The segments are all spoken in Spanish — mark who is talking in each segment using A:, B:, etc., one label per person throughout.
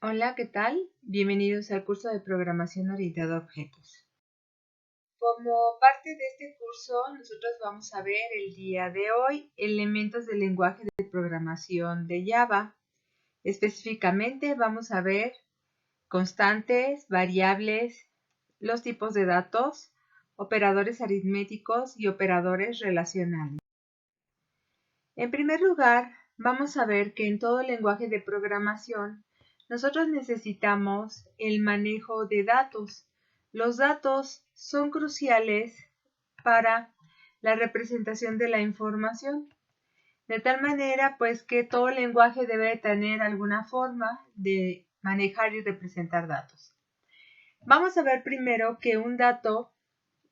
A: Hola, ¿qué tal? Bienvenidos al curso de programación orientada a objetos. Como parte de este curso, nosotros vamos a ver el día de hoy elementos del lenguaje de programación de Java. Específicamente vamos a ver constantes, variables, los tipos de datos, operadores aritméticos y operadores relacionales. En primer lugar, vamos a ver que en todo lenguaje de programación nosotros necesitamos el manejo de datos. Los datos son cruciales para la representación de la información, de tal manera pues que todo lenguaje debe tener alguna forma de manejar y representar datos. Vamos a ver primero que un dato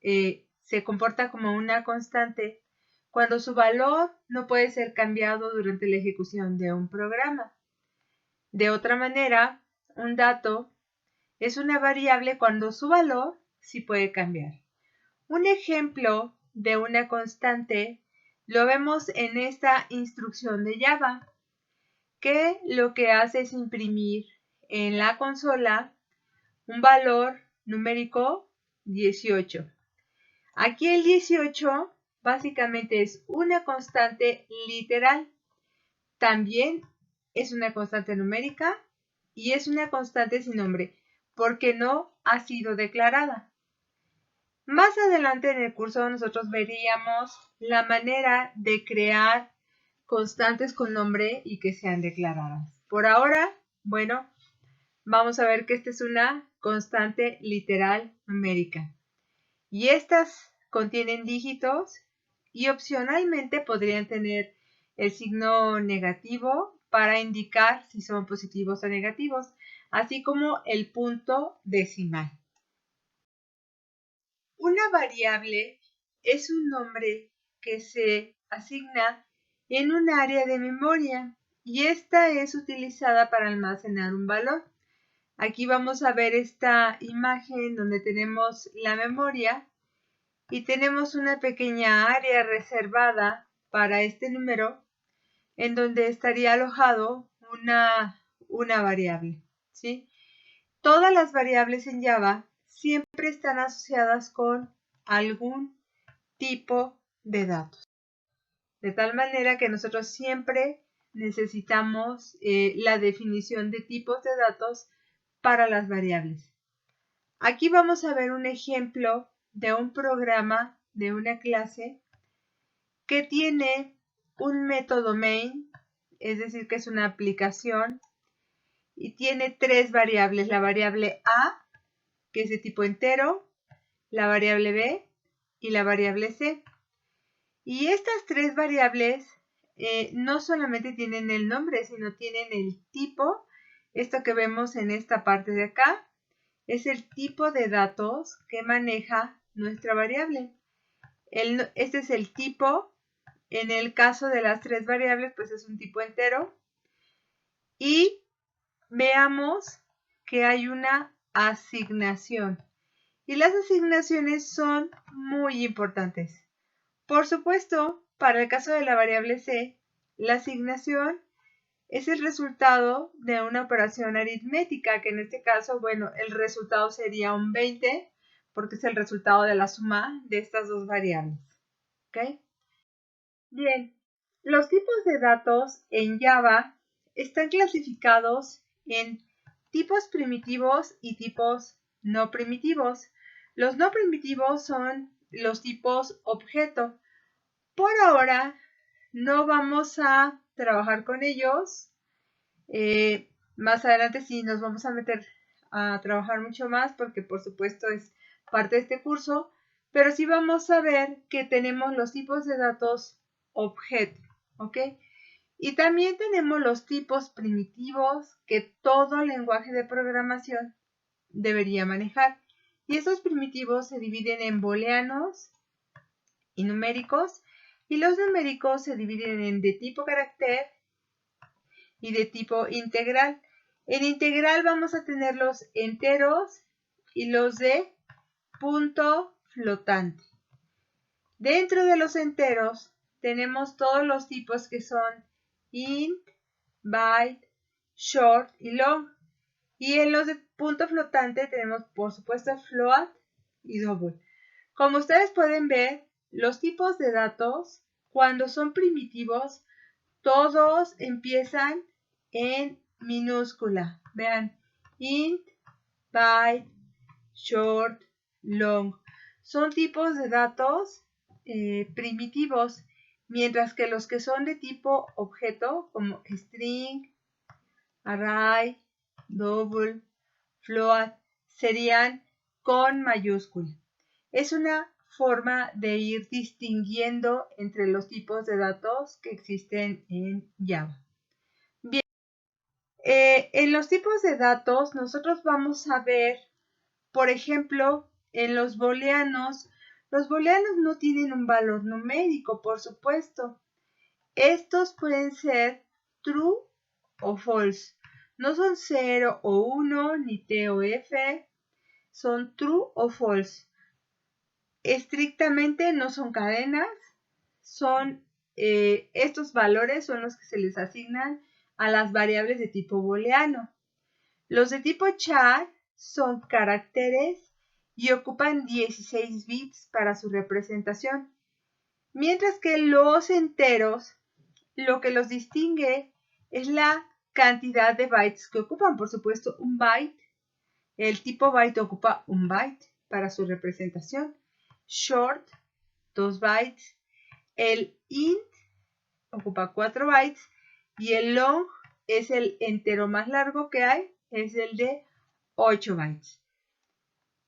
A: se comporta como una constante cuando su valor no puede ser cambiado durante la ejecución de un programa. De otra manera, un dato es una variable cuando su valor sí puede cambiar. Un ejemplo de una constante lo vemos en esta instrucción de Java, que lo que hace es imprimir en la consola un valor numérico 18. Aquí el 18 básicamente es una constante literal. También es una constante numérica y es una constante sin nombre porque no ha sido declarada. Más adelante en el curso nosotros veríamos la manera de crear constantes con nombre y que sean declaradas. Por ahora, bueno, vamos a ver que esta es una constante literal numérica. Y estas contienen dígitos y opcionalmente podrían tener el signo negativo para indicar si son positivos o negativos, así como el punto decimal. Una variable es un nombre que se asigna en un área de memoria y esta es utilizada para almacenar un valor. Aquí vamos a ver esta imagen donde tenemos la memoria y tenemos una pequeña área reservada para este número en donde estaría alojado una variable, ¿sí? Todas las variables en Java siempre están asociadas con algún tipo de datos. De tal manera que nosotros siempre necesitamos la definición de tipos de datos para las variables. Aquí vamos a ver un ejemplo de un programa de una clase que tiene un método main, es decir, que es una aplicación, y tiene tres variables, la variable A, que es de tipo entero, la variable B y la variable C. Y estas tres variables no solamente tienen el nombre, sino tienen el tipo. Esto que vemos en esta parte de acá es el tipo de datos que maneja nuestra variable. Este es el tipo. En el caso de las tres variables, pues es un tipo entero. Y veamos que hay una asignación. Y las asignaciones son muy importantes. Por supuesto, para el caso de la variable C, la asignación es el resultado de una operación aritmética, que en este caso, bueno, el resultado sería un 20, porque es el resultado de la suma de estas dos variables. ¿Ok? Bien, los tipos de datos en Java están clasificados en tipos primitivos y tipos no primitivos. Los no primitivos son los tipos objeto. Por ahora no vamos a trabajar con ellos. Más adelante sí nos vamos a meter a trabajar mucho más porque por supuesto es parte de este curso, pero sí vamos a ver que tenemos los tipos de datos objeto, ¿ok? Y también tenemos los tipos primitivos que todo lenguaje de programación debería manejar. Y esos primitivos se dividen en booleanos y numéricos, y los numéricos se dividen en de tipo carácter y de tipo integral. En integral vamos a tener los enteros y los de punto flotante. Dentro de los enteros tenemos todos los tipos que son int, byte, short y long. Y en los de punto flotante tenemos, por supuesto, float y double. Como ustedes pueden ver, los tipos de datos, cuando son primitivos, todos empiezan en minúscula. Vean, int, byte, short, long. Son tipos de datos primitivos, mientras que los que son de tipo objeto, como string, array, double, float, serían con mayúscula. Es una forma de ir distinguiendo entre los tipos de datos que existen en Java. Bien, en los tipos de datos nosotros vamos a ver, por ejemplo, en los booleanos no tienen un valor numérico, por supuesto. Estos pueden ser true o false. No son 0 o 1, ni T o F, son true o false. Estrictamente no son cadenas, son estos valores son los que se les asignan a las variables de tipo booleano. Los de tipo char son caracteres y ocupan 16 bits para su representación, mientras que los enteros, lo que los distingue es la cantidad de bytes que ocupan. Por supuesto, un byte, el tipo byte ocupa un byte para su representación. Short, 2 bytes. El int ocupa 4 bytes. Y el long es el entero más largo que hay, es el de 8 bytes.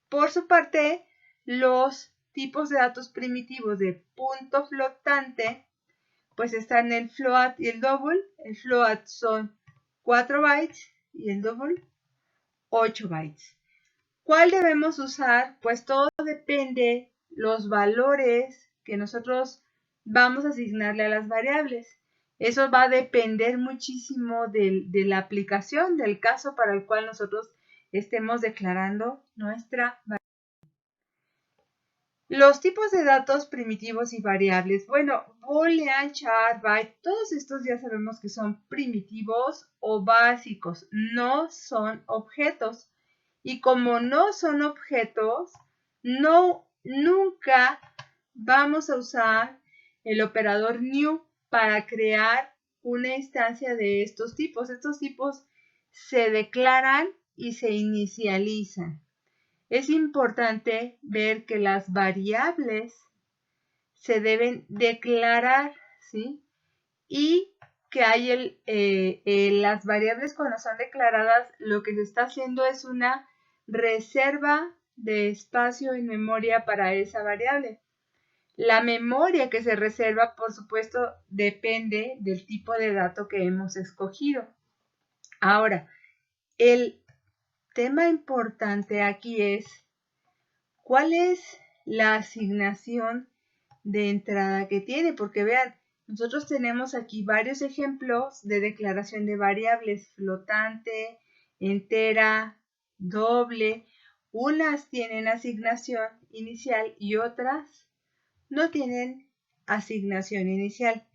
A: Por su parte, los tipos de datos primitivos de punto flotante, pues están el float y el double. El float son 4 bytes y el double 8 bytes. ¿Cuál debemos usar? Pues todo depende los valores que nosotros vamos a asignarle a las variables. Eso va a depender muchísimo de la aplicación, del caso para el cual nosotros estemos declarando nuestra variable. Los tipos de datos primitivos y variables. Bueno, boolean, char, byte, todos estos ya sabemos que son primitivos o básicos, no son objetos. Y como no son objetos, nunca vamos a usar el operador new para crear una instancia de estos tipos. Estos tipos se declaran y se inicializan. Es importante ver que las variables se deben declarar, ¿sí? Y que hay las variables cuando son declaradas, lo que se está haciendo es una reserva de espacio en memoria para esa variable. La memoria que se reserva, por supuesto, depende del tipo de dato que hemos escogido. Ahora, el tema importante aquí es cuál es la asignación de entrada que tiene, porque vean, nosotros tenemos aquí varios ejemplos de declaración de variables: flotante, entera, doble. Unas tienen asignación inicial y otras no tienen asignación inicial.